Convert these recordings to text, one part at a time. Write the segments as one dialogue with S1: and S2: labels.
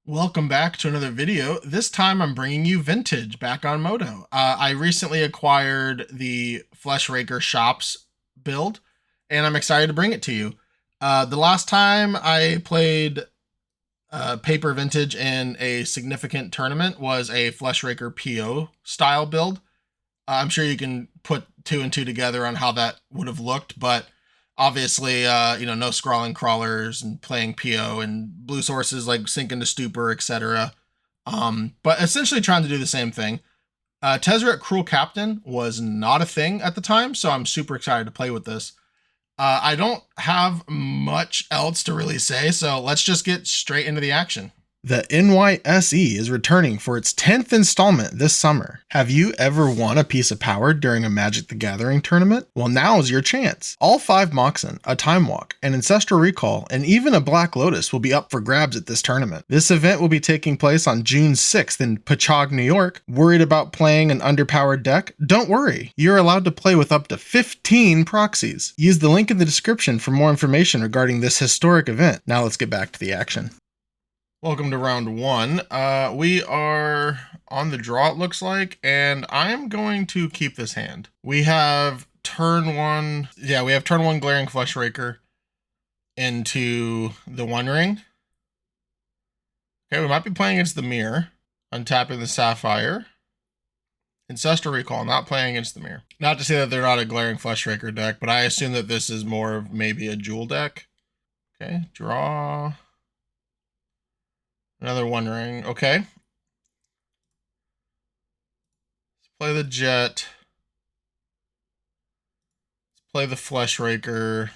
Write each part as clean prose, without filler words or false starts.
S1: Welcome back to another video. This time I'm bringing you vintage back on Moto. I recently acquired the Flesh Raker Shops build, and I'm excited to bring it to you. The last time I played paper vintage in a significant tournament was a Flesh Raker PO style build. I'm sure you can put two and two together on how that would have looked, but obviously, no scrawling crawlers and playing PO and blue sources like Sink into Stupor, etc. But essentially trying to do the same thing. Tezzeret Cruel Captain was not a thing at the time, so I'm super excited to play with this. I don't have much else to really say, so let's just get straight into the action. The NYSE is returning for its 10th installment this summer. Have you ever won a piece of power during a Magic the Gathering tournament? Well, now's your chance. All 5 Moxen, a Time Walk, an Ancestral Recall, and even a Black Lotus will be up for grabs at this tournament. This event will be taking place on June 6th in Patchogue, New York. Worried about playing an underpowered deck? Don't worry. You're allowed to play with up to 15 proxies. Use the link in the description for more information regarding this historic event. Now let's get back to the action. Welcome to round 1. We are on the draw, it looks like, and I'm going to keep this hand. We have turn 1, we have turn 1 Glaring Flesh Raker into the One Ring. Okay, we might be playing against the Mirror, untapping the Sapphire. Ancestral Recall, not playing against the Mirror. Not to say that they're not a Glaring Flesh Raker deck, but I assume that this is more of maybe a Jewel deck. Okay, draw. Another One Ring. Okay. Let's play the Jet. Let's play the Flesh Raker.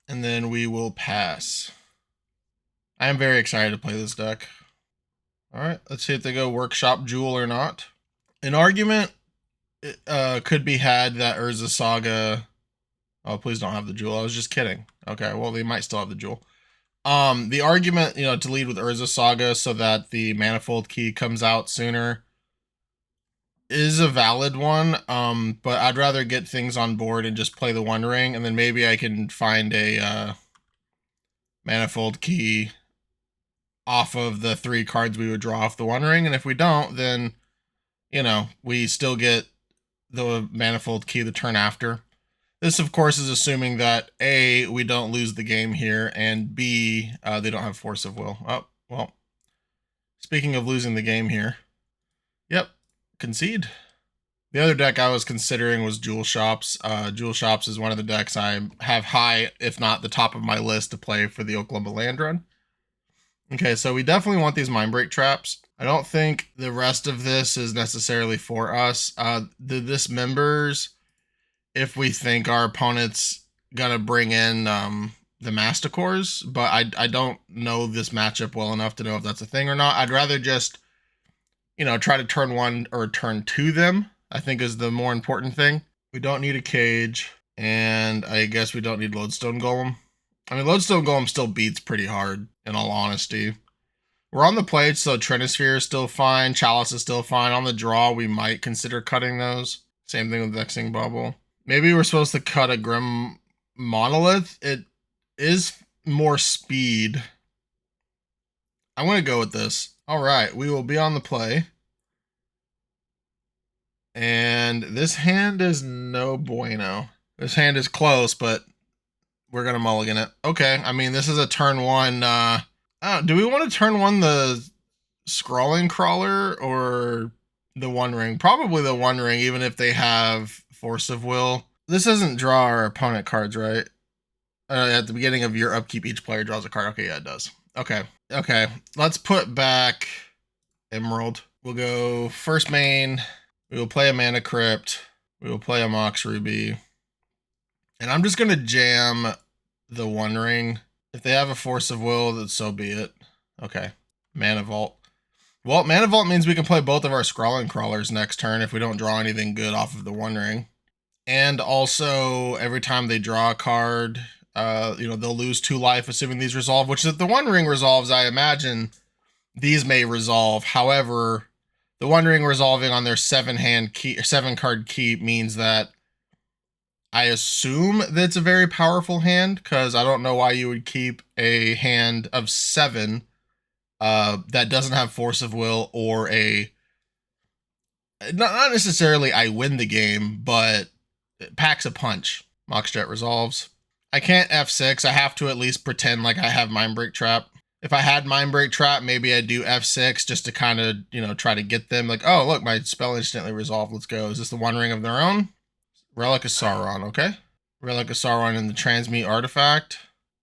S1: And then we will pass. I am very excited to play this deck. Alright, let's see if they go Workshop Jewel or not. An argument could be had that Urza Saga... Oh, please don't have the Jewel. I was just kidding. Okay, well, they might still have the Jewel. The argument, to lead with Urza Saga so that the Manifold Key comes out sooner is a valid one, but I'd rather get things on board and just play the One Ring, and then maybe I can find a Manifold Key off of the 3 cards we would draw off the One Ring, and if we don't, then, we still get the Manifold Key the turn after. This, of course, is assuming that A, we don't lose the game here, and B, they don't have Force of Will. Oh, well, speaking of losing the game here, yep, concede. The other deck I was considering was Jewel Shops. Jewel Shops is one of the decks I have high, if not the top of my list to play for the Oklahoma Land Run. Okay, so we definitely want these Mindbreak Traps. I don't think the rest of this is necessarily for us. This Members... if we think our opponent's gonna bring in the Masticores, but I don't know this matchup well enough to know if that's a thing or not. I'd rather just, try to turn 1 or turn 2 them, I think is the more important thing. We don't need a Cage, and I guess we don't need Lodestone Golem. I mean, Lodestone Golem still beats pretty hard, in all honesty. We're on the plate, so Trinisphere is still fine, Chalice is still fine. On the draw, we might consider cutting those. Same thing with Vexing Bubble. Maybe we're supposed to cut a Grim Monolith. It is more speed. I'm going to go with this. All right, we will be on the play. And this hand is no bueno. This hand is close, but we're going to mulligan it. Okay, I mean, this is a turn 1. Do we want to turn 1 the Scrawling Crawler or the One Ring? Probably the One Ring, even if they have Force of Will. This doesn't draw our opponent cards, right? At the beginning of your upkeep, each player draws a card. Okay, yeah, it does. Okay. Let's put back Emerald. We'll go first main. We will play a Mana Crypt. We will play a Mox Ruby. And I'm just going to jam the One Ring. If they have a Force of Will, then so be it. Okay. Mana Vault. Well, Mana Vault means we can play both of our Scrawling Crawlers next turn if we don't draw anything good off of the One Ring. And also, every time they draw a card, they'll lose 2 life, assuming these resolve, which if the One Ring resolves, I imagine these may resolve. However, the One Ring resolving on their 7-card keep means that I assume that it's a very powerful hand, because I don't know why you would keep a hand of 7 that doesn't have Force of Will or a, not necessarily I win the game, but it packs a punch. Moxjet resolves. I can't F6. I have to at least pretend like I have Mindbreak Trap. If I had Mindbreak Trap, maybe I'd do F6 just to kind of, try to get them. Like, oh, look, my spell instantly resolved. Let's go. Is this the One Ring of their own? Relic of Sauron, okay. Relic of Sauron and the Transmute Artifact.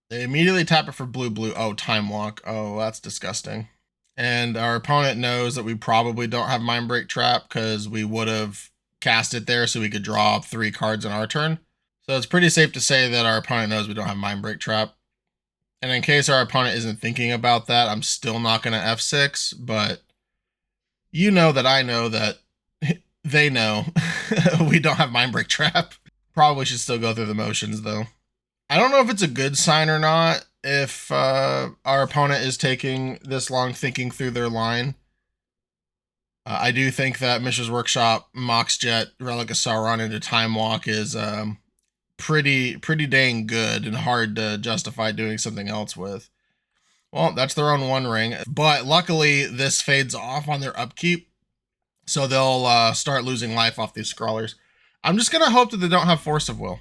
S1: They immediately tap it for blue. Oh, Time Walk. Oh, that's disgusting. And our opponent knows that we probably don't have Mindbreak Trap because we would have cast it there so we could draw 3 cards on our turn. So it's pretty safe to say that our opponent knows we don't have Mindbreak Trap. And in case our opponent isn't thinking about that, I'm still not going to F6, but you know that I know that they know we don't have Mindbreak Trap. Probably should still go through the motions, though. I don't know if it's a good sign or not if our opponent is taking this long thinking through their line. I do think that Mishra's Workshop, Moxjet, Relic of Sauron into Time Walk is pretty dang good and hard to justify doing something else with. Well, that's their own One Ring, but luckily this fades off on their upkeep, so they'll start losing life off these scrawlers. I'm just gonna hope that they don't have Force of Will.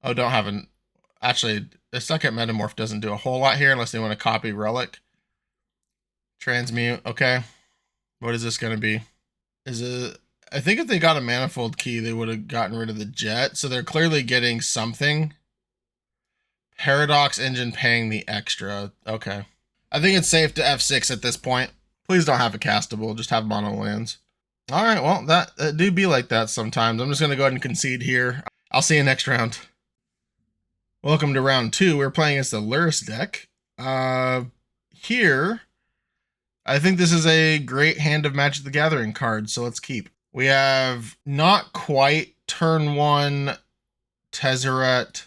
S1: Oh, don't have an... Actually, the second Metamorph doesn't do a whole lot here unless they want to copy Relic. Transmute, okay. What is this gonna be? Is it... I think if they got a Manifold Key, they would have gotten rid of the Jet, so they're clearly getting something. Paradox Engine paying the extra. Okay. I think it's safe to F6 at this point. Please don't have a castable, just have mono lands. Alright, well, that do be like that sometimes. I'm just going to go ahead and concede here. I'll see you next round. Welcome to round 2. We're playing against the Lurrus deck. Here, I think this is a great hand of Magic the Gathering cards, so let's keep. We have not quite turn 1 Tezzeret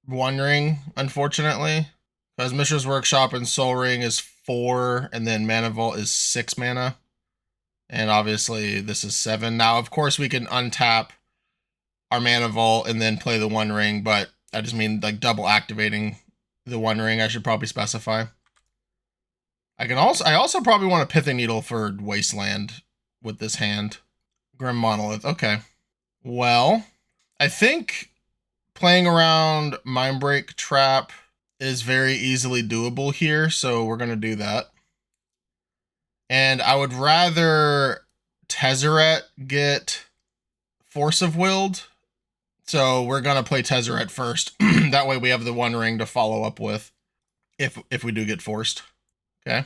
S1: One Ring, unfortunately, because Mishra's Workshop and Soul Ring is 4, and then Mana Vault is 6 mana, and obviously this is 7. Now, of course, we can untap our Mana Vault and then play the One Ring, but I just mean like double activating the One Ring. I should probably specify. I also probably want a Pithing Needle for Wasteland with this hand. Grim Monolith. Okay. Well, I think playing around Mindbreak Trap is very easily doable here, so we're going to do that. And I would rather Tezzeret get Force of Willed, so we're going to play Tezzeret first. That way we have the One Ring to follow up with if we do get forced. Okay.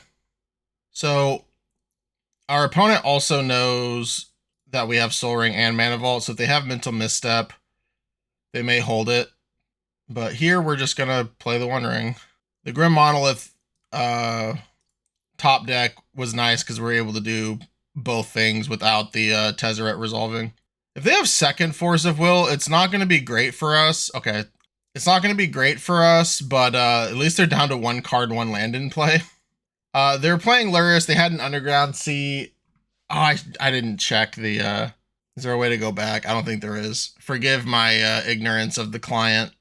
S1: So our opponent also knows that we have Soul Ring and Mana Vault, so if they have Mental Misstep, they may hold it. But here we're just going to play the One Ring. The Grim Monolith top deck was nice because we're able to do both things without the Tezzeret resolving. If they have second Force of Will, it's not going to be great for us. Okay, it's not going to be great for us, but at least they're down to 1 card, 1 land in play. They're playing Lurrus. They had an Underground Sea. Oh, I didn't check the... Is there a way to go back? I don't think there is. Forgive my ignorance of the client.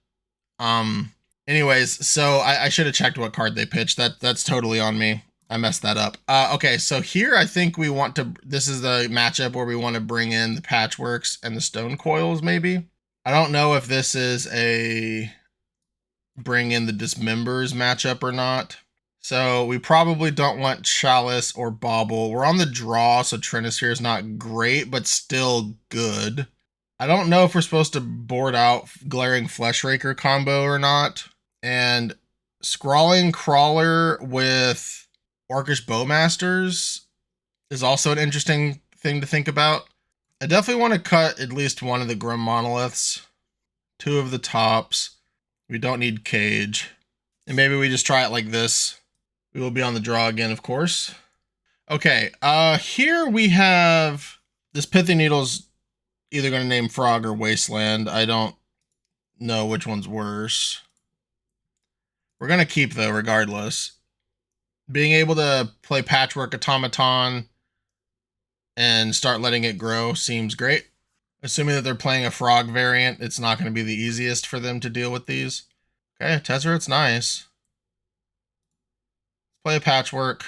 S1: Anyways, so I should have checked what card they pitched. That's totally on me. I messed that up. Okay, so here I think we want to... This is the matchup where we want to bring in the Patchworks and the Stone Coils, maybe. I don't know if this is a bring in the Dismembers matchup or not. So we probably don't want Chalice or Bauble. We're on the draw, so Trinisphere is not great, but still good. I don't know if we're supposed to board out Glaring Flesh Raker combo or not. And Scrawling Crawler with Orcish Bowmasters is also an interesting thing to think about. I definitely want to cut at least one of the Grim Monoliths. 2 of the tops. We don't need Cage. And maybe we just try it like this. We will be on the draw again, of course. Okay, here we have this Pithing Needle's either going to name Frog or Wasteland. I don't know which one's worse. We're going to keep, though, regardless. Being able to play Patchwork Automaton and start letting it grow seems great. Assuming that they're playing a Frog variant, it's not going to be the easiest for them to deal with these. Okay, Tezzeret's nice. Play a Patchwork.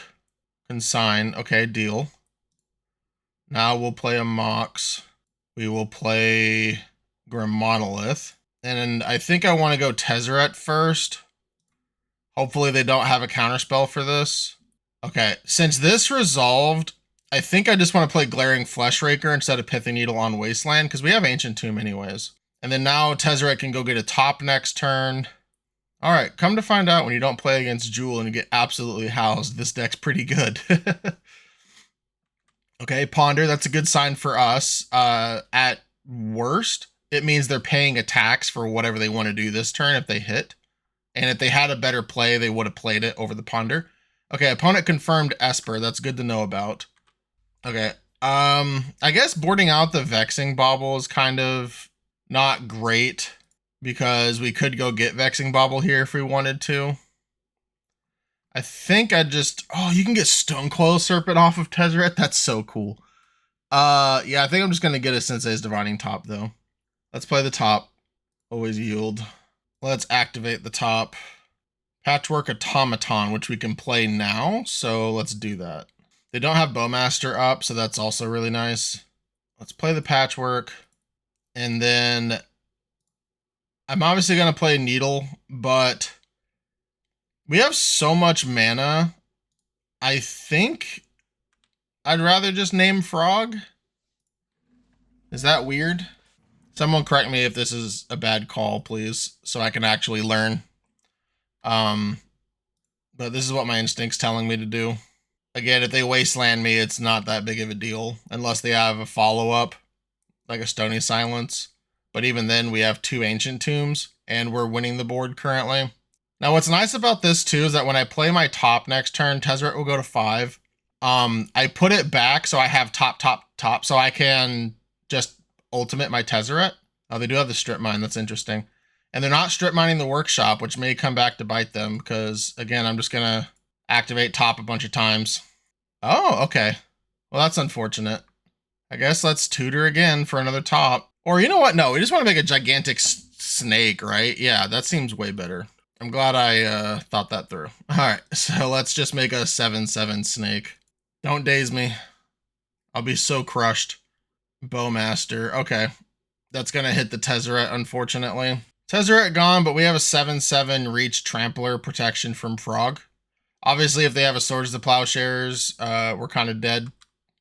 S1: Consign. Okay, deal. Now we'll play a Mox. We will play Grim Monolith. And I think I want to go Tezzeret first. Hopefully they don't have a counterspell for this. Okay, since this resolved, I think I just want to play Glaring Flesh Raker instead of Pithing Needle on Wasteland, because we have Ancient Tomb anyways. And then now Tezzeret can go get a top next turn. All right, come to find out, when you don't play against Jewel and you get absolutely housed, this deck's pretty good. Okay, Ponder, that's a good sign for us. At worst, it means they're paying attacks for whatever they want to do this turn if they hit. And if they had a better play, they would have played it over the Ponder. Okay, opponent confirmed Esper. That's good to know about. Okay, I guess boarding out the Vexing Bauble is kind of not great, because we could go get Vexing Bauble here if we wanted to. I think I just... Oh, you can get Stonecoil Serpent off of Tezzeret? That's so cool. Yeah, I think I'm just going to get a Sensei's Divining Top, though. Let's play the top. Always yield. Let's activate the top. Patchwork Automaton, which we can play now, so let's do that. They don't have Bowmaster up, so that's also really nice. Let's play the Patchwork. And then I'm obviously going to play Needle, but we have so much mana, I think I'd rather just name Frog. Is that weird? Someone correct me if this is a bad call, please, so I can actually learn. But this is what my instinct's telling me to do. Again, if they wasteland me, it's not that big of a deal, unless they have a follow-up, like a Stony Silence. But even then, we have 2 Ancient Tombs, and we're winning the board currently. Now, what's nice about this, too, is that when I play my top next turn, Tezzeret will go to 5. I put it back so I have top, so I can just ultimate my Tezzeret. Oh, they do have the Strip Mine. That's interesting. And they're not strip mining the Workshop, which may come back to bite them, because, again, I'm just going to activate top a bunch of times. Oh, okay. Well, that's unfortunate. I guess let's tutor again for another top. Or, you know what? No, we just want to make a gigantic snake, right? Yeah, that seems way better. I'm glad I thought that through. All right, so let's just make a 7/7 snake. Don't daze me. I'll be so crushed. Bowmaster. Okay. That's going to hit the Tezzeret, unfortunately. Tezzeret gone, but we have a 7/7 reach trampler protection from Frog. Obviously, if they have a Swords of the Plowshares, we're kind of dead.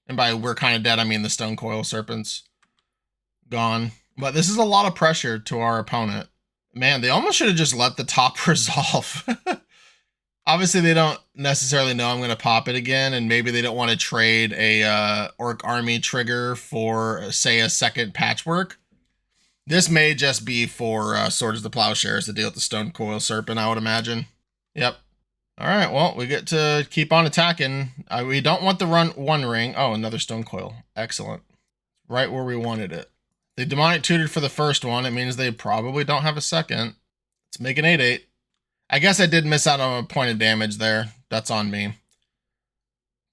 S1: And by we're kind of dead, I mean the Stonecoil Serpents. Gone. But this is a lot of pressure to our opponent. Man, they almost should have just let the top resolve. Obviously, they don't necessarily know I'm going to pop it again, and maybe they don't want to trade a Orc Army trigger for, say, a second Patchwork. This may just be for Swords of the Plowshares to deal with the Stonecoil Serpent, I would imagine. Yep. All right, well, we get to keep on attacking. We don't want the one ring. Oh, another Stonecoil. Excellent. Right where we wanted it. They Demonic Tutored for the first one. It means they probably don't have a second. Let's make an 8/8. I guess I did miss out on a point of damage there. That's on me.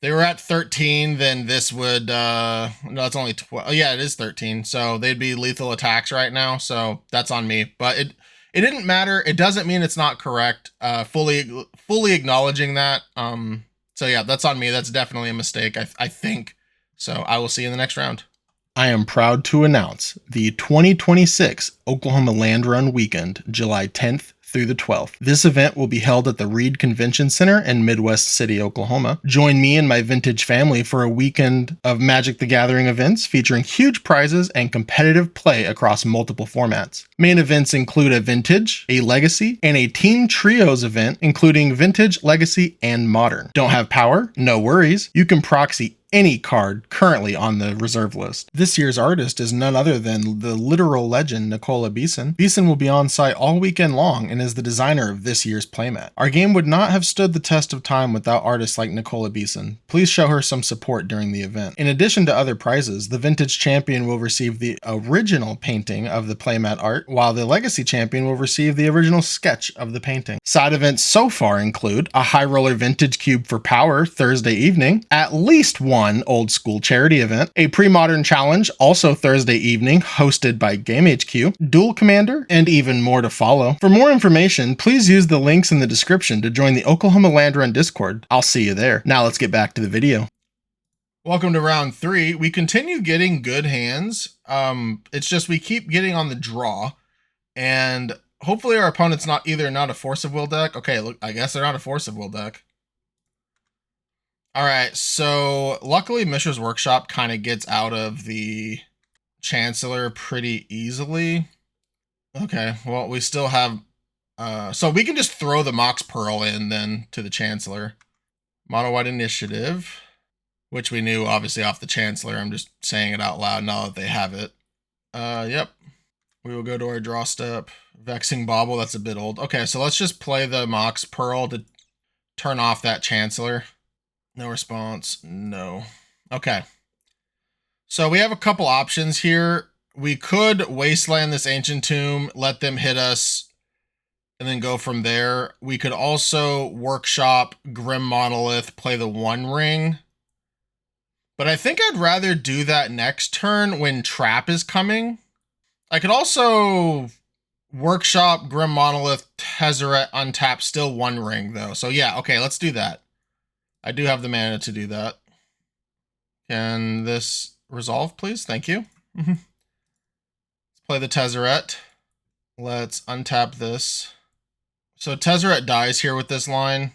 S1: They were at 13, then this would, no, it's only 12. Yeah, it is 13. So they'd be lethal attacks right now. So that's on me. But it didn't matter. It doesn't mean it's not correct. Fully acknowledging that. So yeah, that's on me. That's definitely a mistake, I think. So I will see you in the next round. I am proud to announce the 2026 Oklahoma Land Run Weekend, July 10th through the 12th. This event will be held at the Reed Convention Center in Midwest City, Oklahoma. Join me and my vintage family for a weekend of Magic the Gathering events featuring huge prizes and competitive play across multiple formats. Main events include a Vintage, a Legacy, and a Team Trios event, including Vintage, Legacy, and Modern. Don't have power? No worries. You can proxy any card currently on the reserve list. This year's artist is none other than the literal legend Nicola Beeson. Beeson will be on site all weekend long and is the designer of this year's playmat. Our game would not have stood the test of time without artists like Nicola Beeson. Please show her some support during the event. In addition to other prizes, the Vintage Champion will receive the original painting of the playmat art, while the Legacy Champion will receive the original sketch of the painting. Side events so far include a High Roller Vintage Cube for Power Thursday evening, at least one 1 old school charity event, a pre-modern challenge, also Thursday evening, hosted by GameHQ, Duel Commander, and even more to follow. For more information, please use the links in the description to join the Oklahoma Land Run Discord. I'll see you there. Now let's get back to the video. Welcome to round 3. We continue getting good hands. It's just we keep getting on the draw, and hopefully our opponent's not a Force of Will deck. Okay, look, I guess they're not a Force of Will deck. All right, so luckily Mishra's Workshop kind of gets out of the Chancellor pretty easily. Okay, well, we still have... so we can just throw the Mox Pearl in then to the Chancellor. Mono White Initiative, which we knew obviously off the Chancellor. I'm just saying it out loud now that they have it. Yep. We will go to our draw step. Vexing Bauble, that's a bit old. Okay, so let's just play the Mox Pearl to turn off that Chancellor. No response. No. Okay. So we have a couple options here. We could Wasteland this Ancient Tomb, let them hit us, and then go from there. We could also Workshop Grim Monolith, play the One Ring. But I think I'd rather do that next turn when Trap is coming. I could also Workshop Grim Monolith, Tezzeret, untap, still One Ring though. So yeah, okay, let's do that. I do have the mana to do that. Can this resolve, please? Thank you. Let's play the Tezzeret. Let's untap this. So Tezzeret dies here with this line,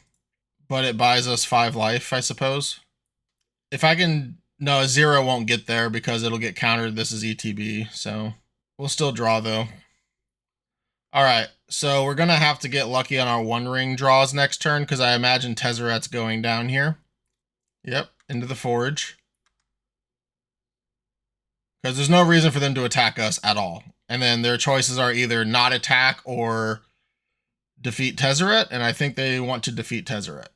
S1: but it buys us 5 life, I suppose. If I can... No, a 0 won't get there because it'll get countered. This is ETB, so... We'll still draw, though. Alright, so we're going to have to get lucky on our One Ring draws next turn, because I imagine Tezzeret's going down here. Yep, into the Forge. Because there's no reason for them to attack us at all. And then their choices are either not attack or defeat Tezzeret, and I think they want to defeat Tezzeret.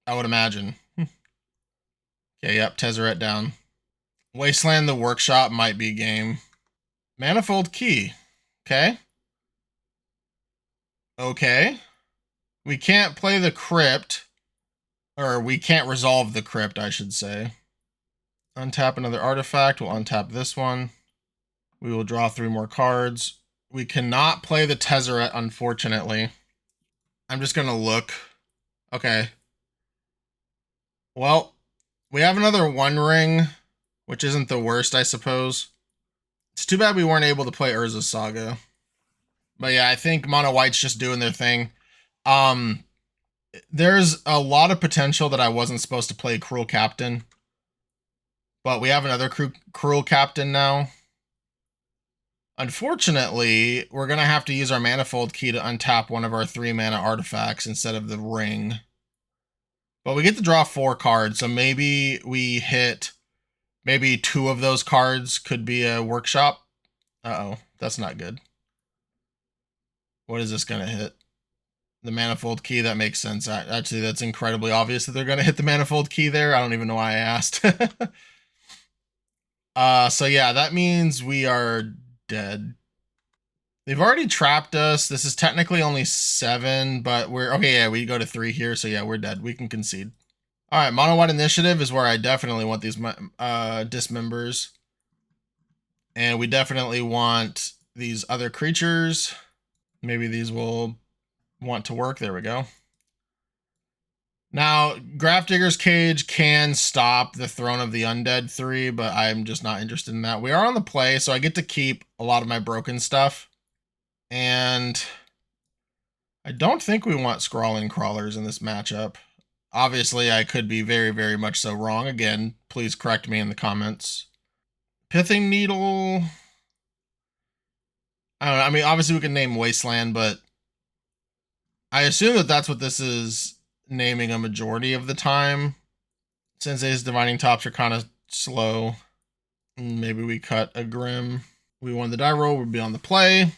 S1: I would imagine. Okay, yep, Tezzeret down. Wasteland the Workshop might be game. Manifold Key. Okay. Okay. We can't play the Crypt. Or we can't resolve the Crypt, I should say. Untap another artifact. We'll untap this one. We will draw 3 more cards. We cannot play the Tezzeret, unfortunately. I'm just going to look. Okay. Well, we have another One Ring, which isn't the worst, I suppose. It's too bad we weren't able to play Urza's Saga. But yeah, I think Mono White's just doing their thing. There's a lot of potential that I wasn't supposed to play Cruel Captain. But we have another Cruel Captain now. Unfortunately, we're going to have to use our Manifold Key to untap one of our 3 mana artifacts instead of the Ring. But we get to draw 4 cards, so maybe we hit... Maybe 2 of those cards could be a Workshop. Uh-oh, that's not good. What is this going to hit? The Manifold Key, that makes sense. Actually, that's incredibly obvious that they're going to hit the Manifold Key there. I don't even know why I asked. So yeah, that means we are dead. They've already trapped us. This is technically only 7, but we're... Okay, yeah, we go to 3 here, so yeah, we're dead. We can concede. Alright, Mono White Initiative is where I definitely want these dismembers. And we definitely want these other creatures. Maybe these will want to work. There we go. Now, Grafdigger's Cage can stop the Throne of the Undead 3, but I'm just not interested in that. We are on the play, so I get to keep a lot of my broken stuff. And I don't think we want Scrawling Crawlers in this matchup. Obviously, I could be very, very much so wrong. Again, please correct me in the comments. Pithing Needle. I don't know. I mean, obviously we can name Wasteland, but I assume that that's what this is naming a majority of the time. Sensei's Divining Tops are kind of slow. Maybe we cut a Grim. We won the die roll. We'll be on the play.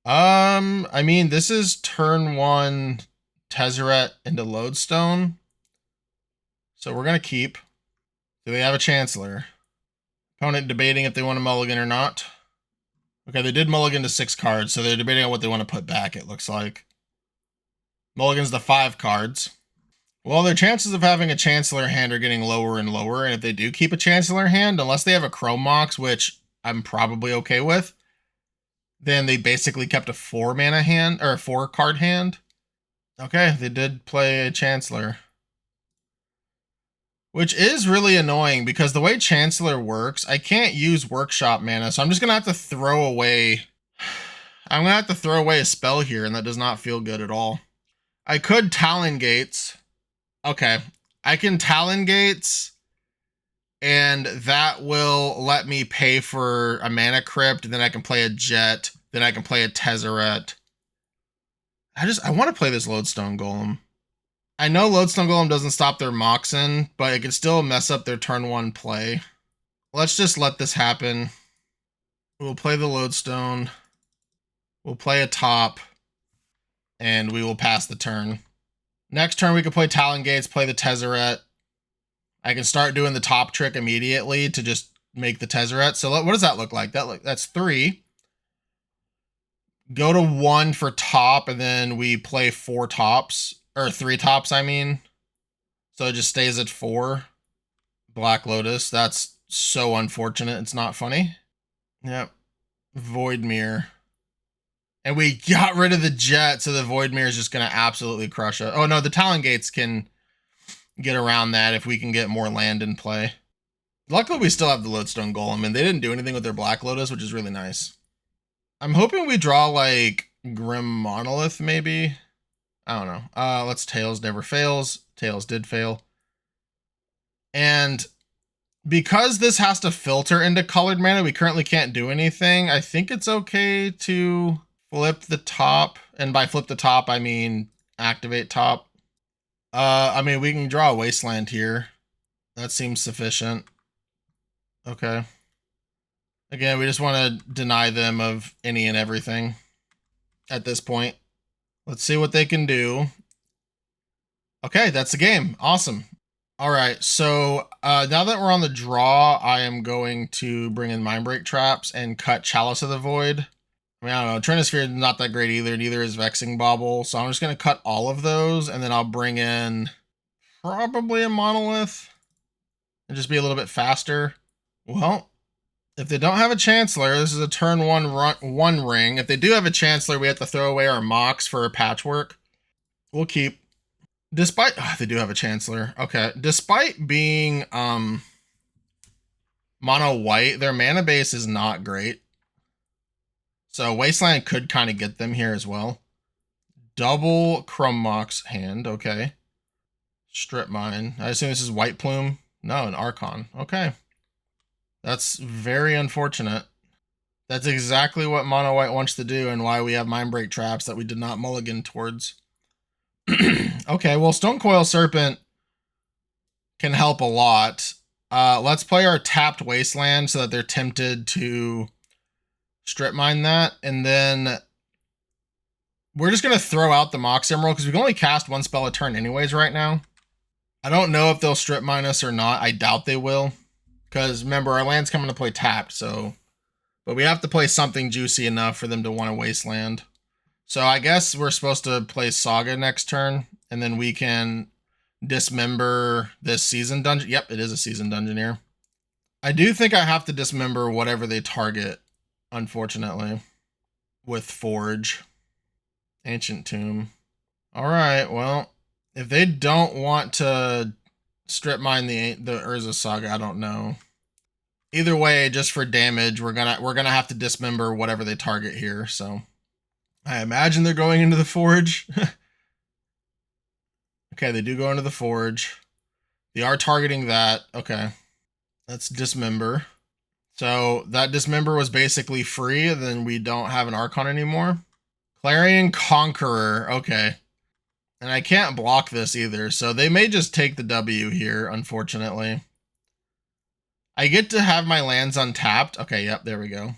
S1: I mean, this is turn 1... Tezzeret into Lodestone. So we're going to keep. Do they have a Chancellor? Opponent debating if they want to mulligan or not. Okay, they did mulligan to 6 cards, so they're debating on what they want to put back, it looks like. Mulligan's the 5 cards. Well, their chances of having a Chancellor hand are getting lower and lower, and if they do keep a Chancellor hand, unless they have a Chrome Mox, which I'm probably okay with, then they basically kept a 4-mana hand, or a 4-card hand. Okay, they did play a Chancellor. Which is really annoying, because the way Chancellor works, I can't use Workshop mana, so I'm just going to have to throw away... I'm going to have to throw away a spell here, and that does not feel good at all. I could Talon Gates. Okay, I can Talon Gates, and that will let me pay for a Mana Crypt, and then I can play a Jet, then I can play a Tezzeret. I want to play this Lodestone Golem. I know Lodestone Golem doesn't stop their Moxen, but it can still mess up their turn 1 play. Let's just let this happen. We'll play the Lodestone. We'll play a top, and we will pass the turn. Next turn, we can play Talon Gates, play the Tezzeret. I can start doing the top trick immediately to just make the Tezzeret. So what does that look like? That's 3. Go to 1 for top, and then we play 4 tops. Or 3 tops, I mean. So it just stays at 4. Black Lotus. That's so unfortunate. It's not funny. Yep. Voidmere. And we got rid of the Jet, so the Voidmere is just going to absolutely crush us. Oh, no, the Talon Gates can get around that if we can get more land in play. Luckily, we still have the Lodestone Golem, and they didn't do anything with their Black Lotus, which is really nice. I'm hoping we draw, like, Grim Monolith, maybe. I don't know. Let's Tails never fails. Tails did fail. And because this has to filter into colored mana, we currently can't do anything. I think it's okay to flip the top. And by flip the top, I mean activate top. I mean, we can draw a Wasteland here. That seems sufficient. Okay. Again, we just want to deny them of any and everything at this point. Let's see what they can do. Okay, that's the game. Awesome. All right, so now that we're on the draw, I am going to bring in Mindbreak Traps and cut Chalice of the Void. I mean, I don't know. Trinisphere is not that great either. Neither is Vexing Bauble. So I'm just going to cut all of those, and then I'll bring in probably a Monolith and just be a little bit faster. Well, if they don't have a Chancellor, this is a turn 1 ring. If they do have a Chancellor, we have to throw away our Mox for a Patchwork. We'll keep. Despite... Oh, they do have a Chancellor. Okay. Despite being mono white, their mana base is not great. So Wasteland could kind of get them here as well. Double Chrome Mox hand. Okay. Strip Mine. I assume this is White Plume. No, an Archon. Okay. That's very unfortunate. That's exactly what mono white wants to do, and why we have Mindbreak Traps that we did not mulligan towards. Okay, well, Stonecoil Serpent can help a lot. Let's play our tapped Wasteland so that they're tempted to strip mine that, and then we're just going to throw out the Mox Emerald because we can only cast 1 spell a turn anyways right now. I don't know if they'll strip mine us or not. I doubt they will, because remember, our land's coming to play tapped, so... But we have to play something juicy enough for them to want a Wasteland. So I guess we're supposed to play Saga next turn, and then we can dismember this Season Dungeon. Yep, it is a Season Dungeoneer. I do think I have to dismember whatever they target, unfortunately, with Forge. Ancient Tomb. All right, well, if they don't want to strip mine the Urza Saga, I don't know. Either way, just for damage, we're gonna have to dismember whatever they target here. So I imagine they're going into the Forge. Okay, they do go into the Forge. They are targeting that. Okay, let's dismember. So that dismember was basically free, and then we don't have an Archon anymore. Clarion Conqueror. Okay. And I can't block this either, so they may just take the W here, unfortunately. I get to have my lands untapped. Okay, yep, there we go.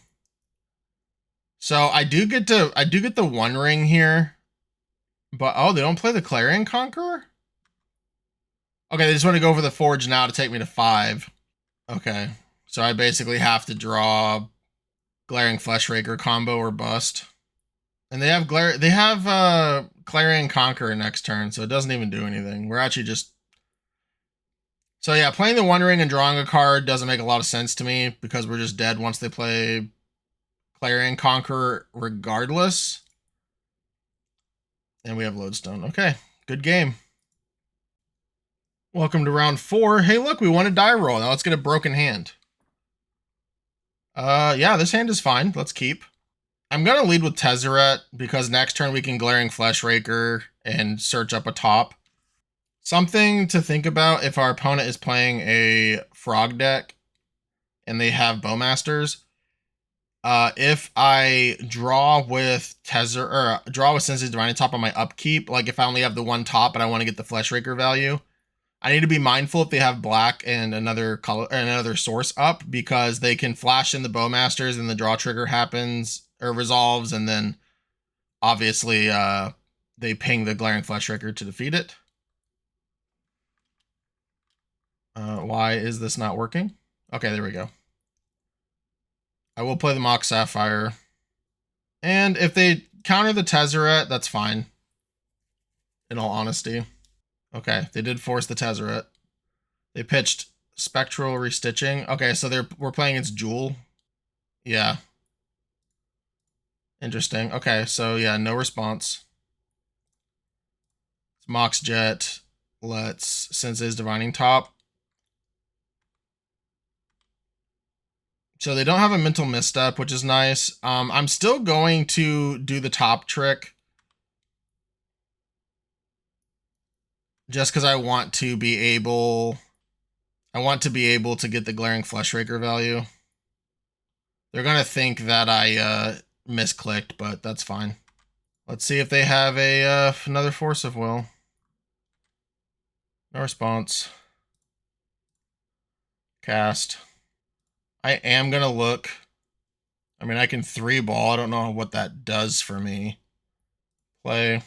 S1: So I do get the 1 ring here. But oh, they don't play the Clarion Conqueror? Okay, they just want to go for the Forge now to take me to 5. Okay. So I basically have to draw Glaring Flesh Raker combo or bust. And they have Clarion Conqueror next turn, so it doesn't even do anything. We're actually just... So yeah, playing the One Ring and drawing a card doesn't make a lot of sense to me because we're just dead once they play Clarion Conqueror regardless. And we have Lodestone. Okay, good game. Welcome to round 4. Hey, look, we won a die roll. Now let's get a broken hand. Yeah, this hand is fine. Let's keep. I'm going to lead with Tezzeret because next turn we can Glaring Flesh Raker and search up a top. Something to think about if our opponent is playing a Frog deck and they have Bowmasters. If I draw with draw with Sensei's Divining Top on my upkeep, like if I only have the one top and I want to get the Flesh Raker value, I need to be mindful if they have black and another color or another source up because they can flash in the Bowmasters and the draw trigger happens or resolves, and then obviously they ping the Glaring Flesh Raker to defeat it. Why is this not working? Okay, there we go. I will play the Mox Sapphire. And if they counter the Tezzeret, that's fine. In all honesty. Okay, they did force the Tezzeret. They pitched Spectral Restitching. Okay, so we're playing against Duel. Yeah. Interesting. Okay, so yeah, no response. It's Mox Jet. Let's Sensei's Divining Top. So they don't have a mental misstep, which is nice. I'm still going to do the top trick. Just because I want to be able to get the Glaring Flesh Raker value. They're going to think that I misclicked, but that's fine. Let's see if they have another Force of Will. No response. Cast. I am going to look. I mean, I can 3-ball. I don't know what that does for me. Play.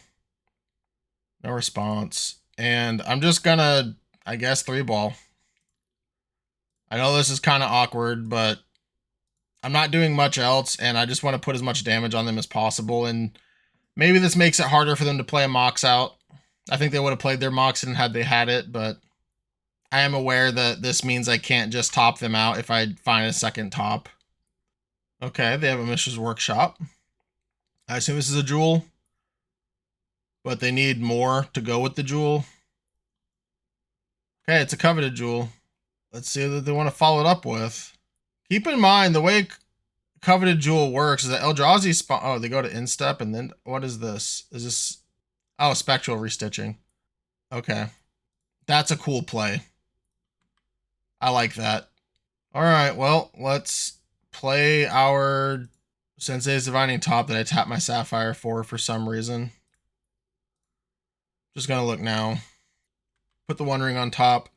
S1: No response. And I'm just going to, I guess, 3-ball. I know this is kind of awkward, but I'm not doing much else, and I just want to put as much damage on them as possible, and maybe this makes it harder for them to play a Mox out. I think they would have played their Mox in had they had it, but I am aware that this means I can't just top them out if I find a second top. Okay, they have a Mishra's Workshop. I assume this is a Jewel, but they need more to go with the Jewel. Okay, it's a coveted Jewel. Let's see what they want to follow it up with. Keep in mind, the way coveted Jewel works is that Eldrazi spawn... Oh, they go to Instep, and then... What is this? Is this... Oh, Spectral Restitching. Okay. That's a cool play. I like that. Alright, well, let's play our Sensei's Divining Top that I tapped my Sapphire for some reason. Just gonna look now. Put the One Ring on top.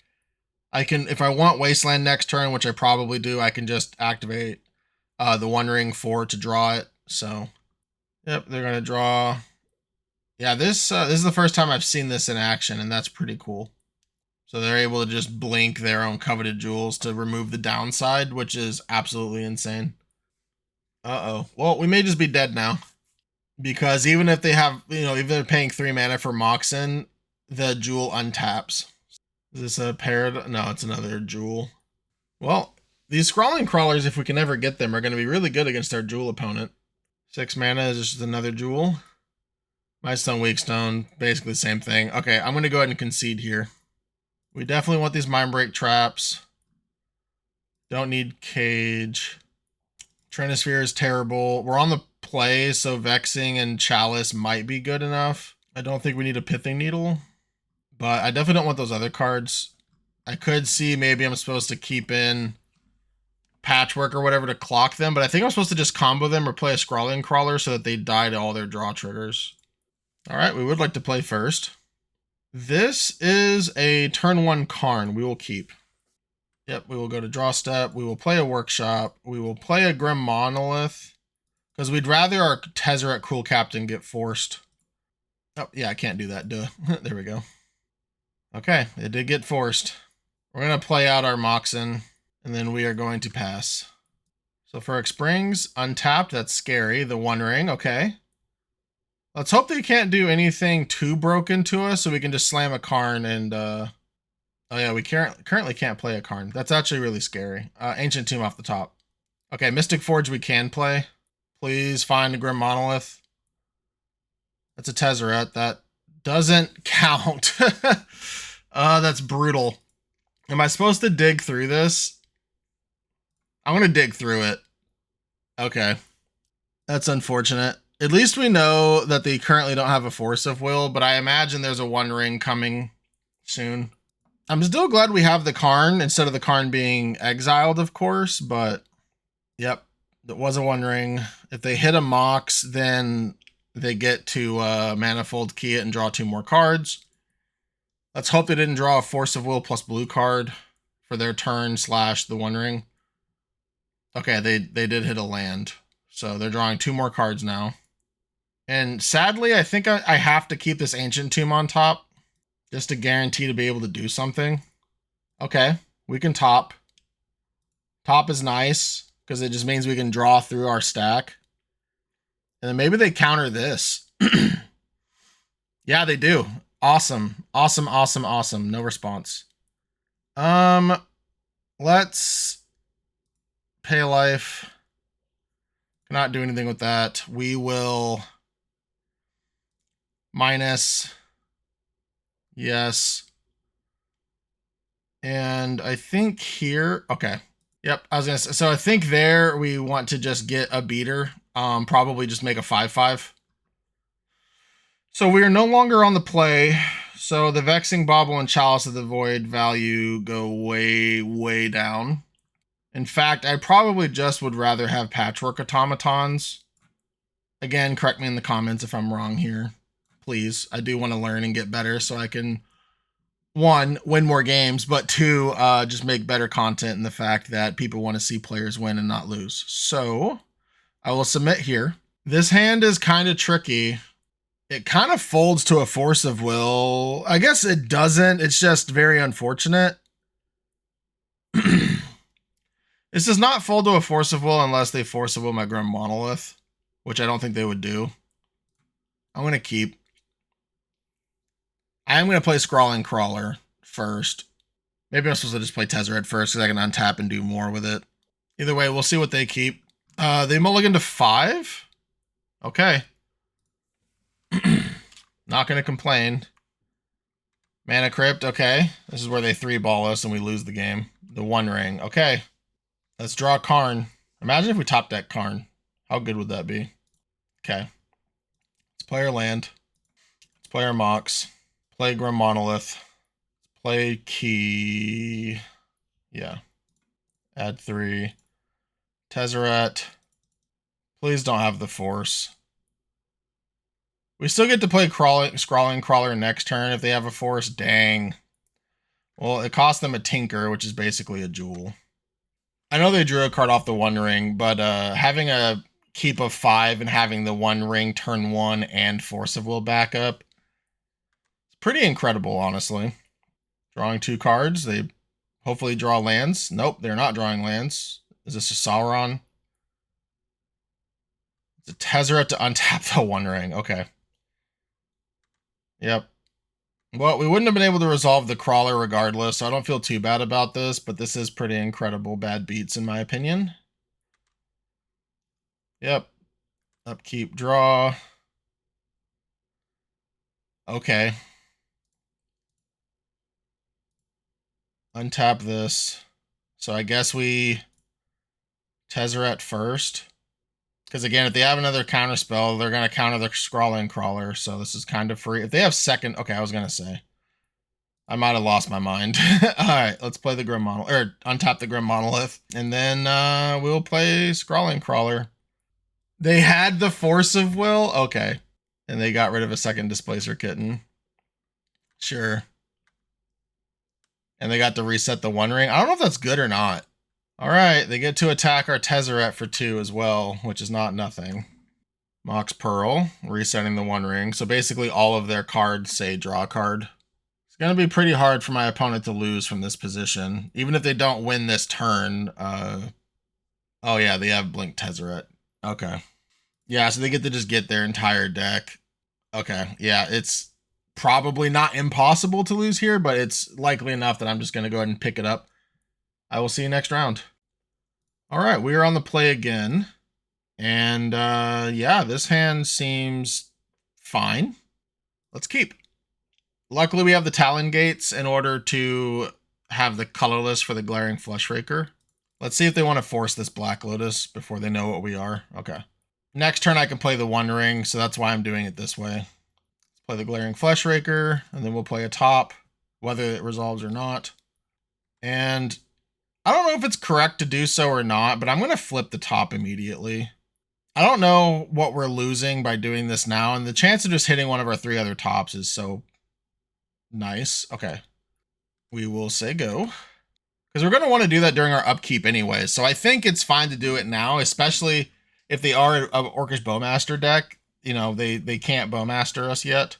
S1: I can, if I want Wasteland next turn, which I probably do, I can just activate the One Ring to draw it. So, yep, they're gonna draw. Yeah, this is the first time I've seen this in action, and that's pretty cool. So they're able to just blink their own coveted jewels to remove the downside, which is absolutely insane. Uh-oh. Well, we may just be dead now. Because even if they have, even if they're paying 3 mana for Moxen, the jewel untaps. Is this a parrot? No, it's another jewel. Well, these Scrawling Crawlers, if we can ever get them, are going to be really good against our jewel opponent. 6 mana is just another jewel. Mightstone, Weakstone, basically the same thing. Okay, I'm going to go ahead and concede here. We definitely want these Mindbreak traps. Don't need Cage. Trinisphere is terrible. We're on the play, so Vexing and Chalice might be good enough. I don't think we need a Pithing Needle, but I definitely don't want those other cards. I could see maybe I'm supposed to keep in Patchwork or whatever to clock them, but I think I'm supposed to just combo them or play a Scrawling Crawler so that they die to all their draw triggers. All right, we would like to play first. This is a turn 1 Karn. We will keep. Yep, we will go to draw step. We will play a Workshop. We will play a Grim Monolith because we'd rather our Tezzeret Cruel Captain get forced. Oh, yeah, I can't do that. Duh. There we go. Okay, it did get forced. We're going to play out our Moxen, and then we are going to pass. So Phyrexic Springs, untapped. That's scary. The One Ring, okay. Let's hope they can't do anything too broken to us, so we can just slam a Karn and, oh yeah, we currently can't play a Karn. That's actually really scary. Ancient Tomb off the top. Okay, Mystic Forge we can play. Please find a Grim Monolith. That's a Tezzeret. That doesn't count. That's brutal. Am I supposed to dig through this? I'm going to dig through it. Okay. That's unfortunate. At least we know that they currently don't have a Force of Will, but I imagine there's a One Ring coming soon. I'm still glad we have the Karn instead of the Karn being exiled, of course, but yep, it was a One Ring. If they hit a Mox, then they get to Manifold Key it and draw 2 more cards. Let's hope they didn't draw a Force of Will plus blue card for their turn / the One Ring. Okay, they did hit a land. So they're drawing 2 more cards now. And sadly, I think I have to keep this Ancient Tomb on top just to guarantee to be able to do something. Okay, we can top. Top is nice because it just means we can draw through our stack. And then maybe they counter this. Yeah, they do. Awesome. Awesome, awesome, awesome. No response. Let's pay life. Cannot do anything with that. We will minus. Yes. And I think here, okay. Yep, I was gonna say, so I think there we want to just get a beater. Probably just make a 5/5. So we are no longer on the play. So the Vexing Bauble and Chalice of the Void value go way, way down. In fact, I probably just would rather have Patchwork Automatons. Again, correct me in the comments if I'm wrong here. Please. I do want to learn and get better so I can, 1, win more games, but 2, just make better content in the fact that people want to see players win and not lose. So I will submit here. This hand is kind of tricky. It kind of folds to a Force of Will. I guess it doesn't. It's just very unfortunate. This does not fold to a Force of Will unless they Force of Will my Grim Monolith, which I don't think they would do. I'm going to keep. I am going to play Scrawling Crawler first. Maybe I'm supposed to just play Tezzeret first because I can untap and do more with it. Either way, we'll see what they keep. They mulligan to 5? Okay. Not going to complain. Mana Crypt, okay. This is where they 3-ball us and we lose the game. The One Ring, okay. Let's draw Karn. Imagine if we top deck Karn. How good would that be? Okay. Let's play our land. Let's play our Mox. Play Grim Monolith. Play Key. Yeah. Add 3. Tezzeret. Please don't have the Force. We still get to play Scrawling Crawler next turn if they have a Force. Dang. Well, it cost them a Tinker, which is basically a Jewel. I know they drew a card off the One Ring, but having a keep of 5 and having the One Ring turn 1 and Force of Will backup, it's pretty incredible, honestly. Drawing 2 cards. They hopefully draw lands. Nope, they're not drawing lands. Is this a Sauron? It's a Tezzeret to untap the One Ring. Okay. Yep. Well, we wouldn't have been able to resolve the Crawler regardless, so I don't feel too bad about this, but this is pretty incredible bad beats in my opinion. Yep. Upkeep, draw. Okay. Untap this. So I guess we Tezzeret first. Because again, if they have another counter spell, they're going to counter the Scrawling Crawler, so this is kind of free. If they have second, okay, I was going to say. I might have lost my mind. All right, let's play the Grim Monolith, or untap the Grim Monolith, and then we'll play Scrawling Crawler. They had the Force of Will? Okay. And they got rid of a second Displacer Kitten. Sure. And they got to reset the One Ring. I don't know if that's good or not. All right, they get to attack our Tezzeret for 2 as well, which is not nothing. Mox Pearl, resetting the One Ring. So basically all of their cards say draw card. It's going to be pretty hard for my opponent to lose from this position. Even if they don't win this turn. Oh yeah, they have Blink Tezzeret. Okay. Yeah, so they get to just get their entire deck. Okay, yeah, it's probably not impossible to lose here, but it's likely enough that I'm just going to go ahead and pick it up. I will see you next round. All right, we are on the play again. And yeah, this hand seems fine. Let's keep. Luckily, we have the Talon Gates in order to have the colorless for the Glaring Flush Raker. Let's see if they want to force this Black Lotus before they know what we are. Okay. Next turn, I can play the One Ring, so that's why I'm doing it this way. Let's play the Glaring Flesh Raker, and then we'll play a top, whether it resolves or not. And I don't know if it's correct to do so or not, but I'm going to flip the top immediately. I don't know what we're losing by doing this now, and the chance of just hitting one of our 3 other tops is so nice. Okay. We will say go. Because we're going to want to do that during our upkeep anyway, so I think it's fine to do it now, especially if they are an Orcish Bowmaster deck. You know, they can't Bowmaster us yet.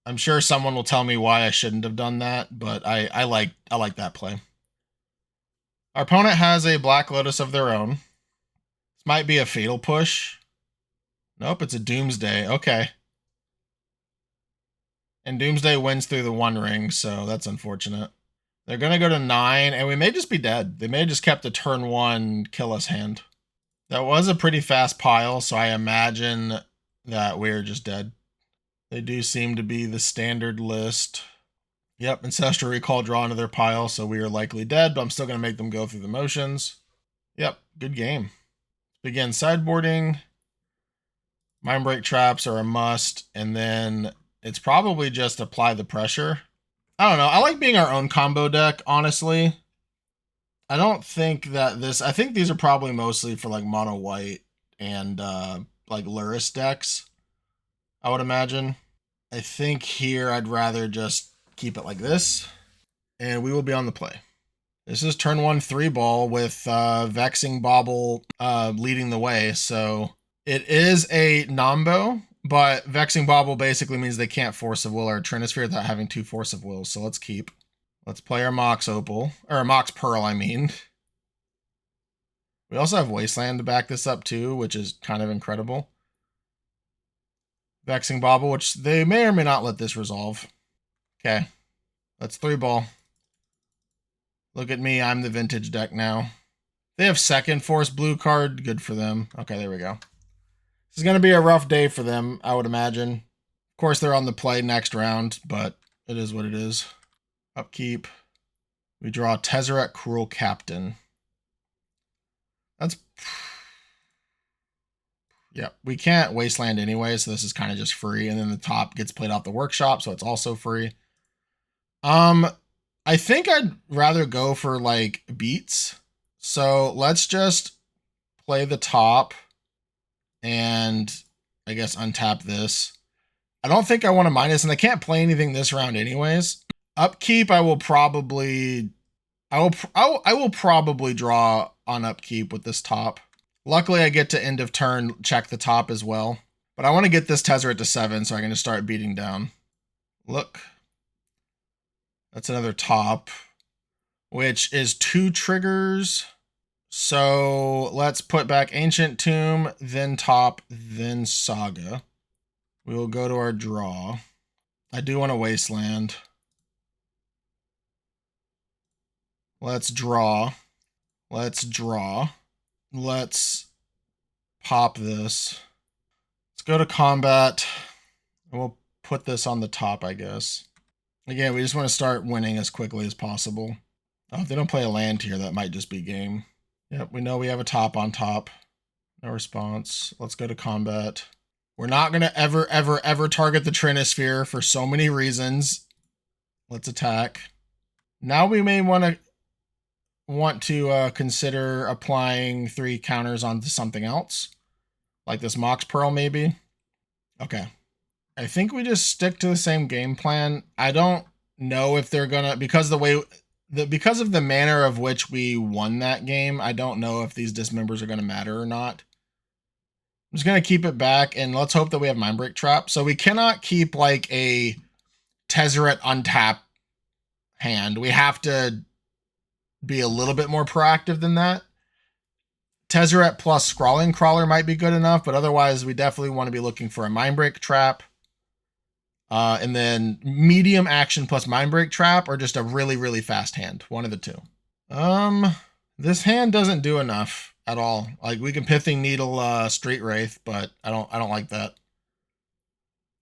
S1: I'm sure someone will tell me why I shouldn't have done that, but I like that play. Our opponent has a Black Lotus of their own. This might be a Fatal Push. Nope, it's a Doomsday. Okay. And Doomsday wins through the One Ring, so that's unfortunate. They're going to go to 9, and we may just be dead. They may have just kept a turn 1 kill us hand. That was a pretty fast pile, so I imagine that we're just dead. They do seem to be the standard list. Yep, Ancestral Recall draw into their pile, so we are likely dead, but I'm still going to make them go through the motions. Yep, good game. Begin sideboarding. Mindbreak traps are a must, and then it's probably just apply the pressure. I don't know. I like being our own combo deck, honestly. I don't think that this... I think these are probably mostly for like mono white and like Luris decks, I would imagine. I think here I'd rather just keep it like this, and we will be on the play. This is turn 1 3-ball with Vexing Bauble leading the way, so it is a Nombo, but Vexing Bauble basically means they can't Force of Will or Trinisphere without having 2 Force of Wills, so let's keep. Let's play our Mox Opal, or Mox Pearl, I mean. We also have Wasteland to back this up too, which is kind of incredible. Vexing Bauble, which they may or may not let this resolve. Okay, let's 3-ball. Look at me, I'm the vintage deck now. They have second Force blue card, good for them. Okay, there we go. This is going to be a rough day for them, I would imagine. Of course, they're on the play next round, but it is what it is. Upkeep. We draw Tezzeret Cruel Captain. That's... yeah, we can't Wasteland anyway, so this is kind of just free. And then the top gets played off the workshop, so it's also free. I think I'd rather go for, like, beats. So let's just play the top and, I guess, untap this. I don't think I want to minus, and I can't play anything this round anyways. Upkeep, I will probably... I will probably draw on upkeep with this top. Luckily, I get to end of turn check the top as well. But I want to get this Tezzeret to 7 so I can just start beating down. Look. That's another top, which is 2 triggers. So let's put back Ancient Tomb, then top, then Saga. We will go to our draw. I do want a Wasteland. Let's draw. Let's draw. Let's pop this. Let's go to combat. And we'll put this on the top, I guess. Again, we just want to start winning as quickly as possible. Oh, if they don't play a land here, that might just be game. Yep, we know we have a top on top. No response. Let's go to combat. We're not going to ever target the Trinisphere for so many reasons. Let's attack. Now we may want to consider applying 3 counters onto something else. Like this Mox Pearl, maybe. Okay. I think we just stick to the same game plan. I don't know if they're gonna, because of the manner of which we won that game, I don't know if these dismembers are gonna matter or not. I'm just gonna keep it back, and let's hope that we have Mindbreak Trap. So we cannot keep like a Tezzeret untap hand. We have to be a little bit more proactive than that. Tezzeret plus Scrawling Crawler might be good enough, but otherwise we definitely want to be looking for a Mindbreak Trap. And then medium action plus Mindbreak Trap, or just a really, really fast hand. One of the two. This hand doesn't do enough at all. Like, we can Pithing Needle Street Wraith, but I don't like that.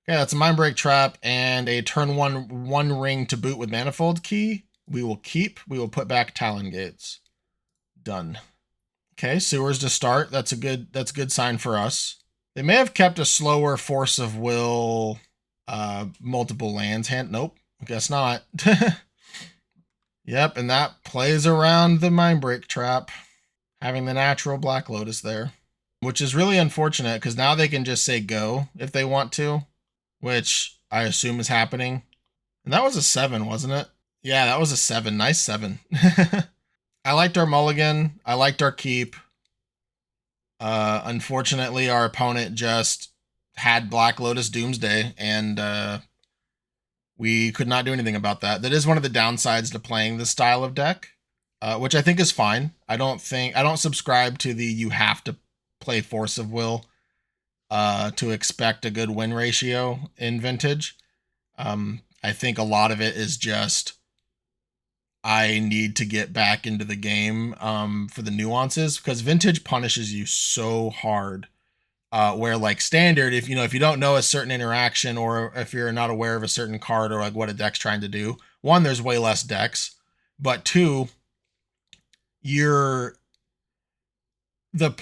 S1: Okay, that's a Mindbreak Trap and a turn one ring to boot with Manifold Key. We will keep. We will put back Talon Gates. Done. Okay, Sewers to start. That's a good sign for us. They may have kept a slower Force of Will, multiple lands hand. Nope, I guess not. Yep, and that plays around the Mindbreak Trap, having the natural Black Lotus there, which is really unfortunate because now they can just say go if they want to, which I assume is happening. And that was a 7, wasn't it? Yeah, that was a 7. Nice 7. I liked our mulligan. I liked our keep. Unfortunately, our opponent just had Black Lotus Doomsday, and we could not do anything about that. That is one of the downsides to playing this style of deck, which I think is fine. I don't subscribe to the you have to play Force of Will to expect a good win ratio in Vintage. I think a lot of it is just I need to get back into the game for the nuances, because Vintage punishes you so hard. Where like Standard, if you don't know a certain interaction, or if you're not aware of a certain card, or like what a deck's trying to do, one, there's way less decks, but two, the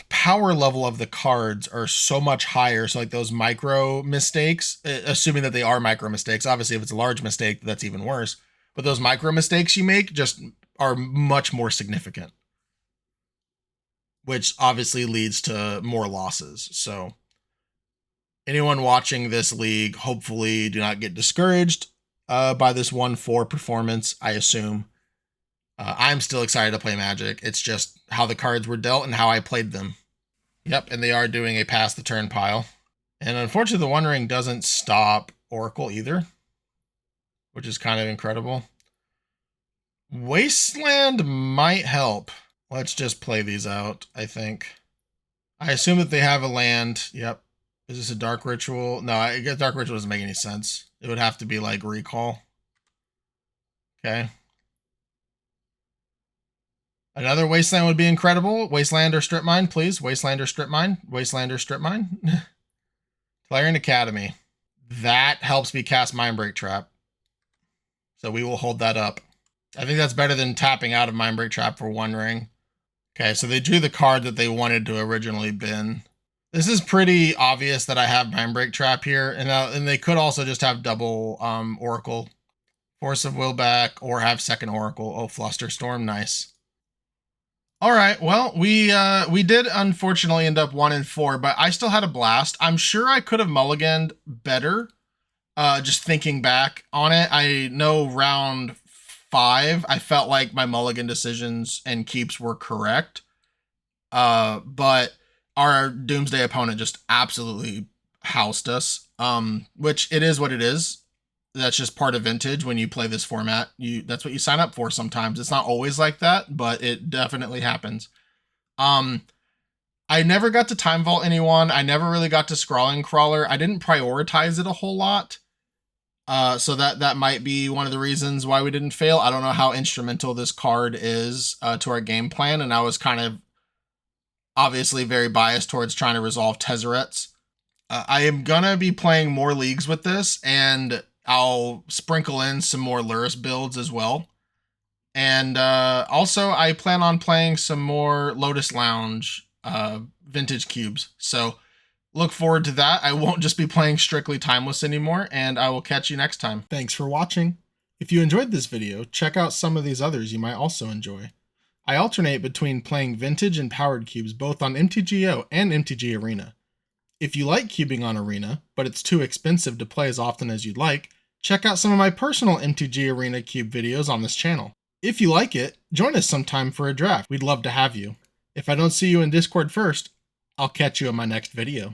S1: power level of the cards are so much higher. So like those micro mistakes, assuming that they are micro mistakes, obviously if it's a large mistake, that's even worse. But those micro mistakes you make just are much more significant, which obviously leads to more losses. So anyone watching this league, hopefully do not get discouraged by this 1-4 performance, I assume. I'm still excited to play Magic. It's just how the cards were dealt and how I played them. Yep, and they are doing a pass the turn pile. And unfortunately, the One Ring doesn't stop Oracle either, which is kind of incredible. Wasteland might help. Let's just play these out, I think. I assume that they have a land. Yep. Is this a Dark Ritual? No, I guess Dark Ritual doesn't make any sense. It would have to be like Recall. Okay. Another Wasteland would be incredible. Wasteland or Strip Mine, please. Wasteland or Strip Mine. Wasteland or Strip Mine. Clarion Academy. That helps me cast Mindbreak Trap. So we will hold that up. I think that's better than tapping out of Mindbreak Trap for One Ring. Okay, so they drew the card that they wanted to originally bin. This is pretty obvious that I have Mindbreak Trap here, and they could also just have double Oracle. Force of Will back, or have second Oracle. Oh, Flusterstorm, nice. All right, well, we did unfortunately end up 1-4, but I still had a blast. I'm sure I could have mulliganed better, just thinking back on it. I know round 5, I felt like my mulligan decisions and keeps were correct, but our Doomsday opponent just absolutely housed us, which it is what it is. That's just part of Vintage. When you play this format, that's what you sign up for sometimes. It's not always like that, but it definitely happens. I never got to Time Vault anyone. I never really got to Scrawling Crawler. I didn't prioritize it a whole lot. So that might be one of the reasons why we didn't fail. I don't know how instrumental this card is to our game plan, and I was kind of obviously very biased towards trying to resolve Tezzeret's. I am gonna be playing more leagues with this, and I'll sprinkle in some more Lurrus builds as well. And also, I plan on playing some more Lotus Lounge vintage cubes. So look forward to that. I won't just be playing strictly Timeless anymore, and I will catch you next time. Thanks for watching. If you enjoyed this video, check out some of these others you might also enjoy. I alternate between playing vintage and powered cubes both on MTGO and MTG Arena. If you like cubing on Arena, but it's too expensive to play as often as you'd like, check out some of my personal MTG Arena cube videos on this channel. If you like it, join us sometime for a draft. We'd love to have you. If I don't see you in Discord first, I'll catch you in my next video.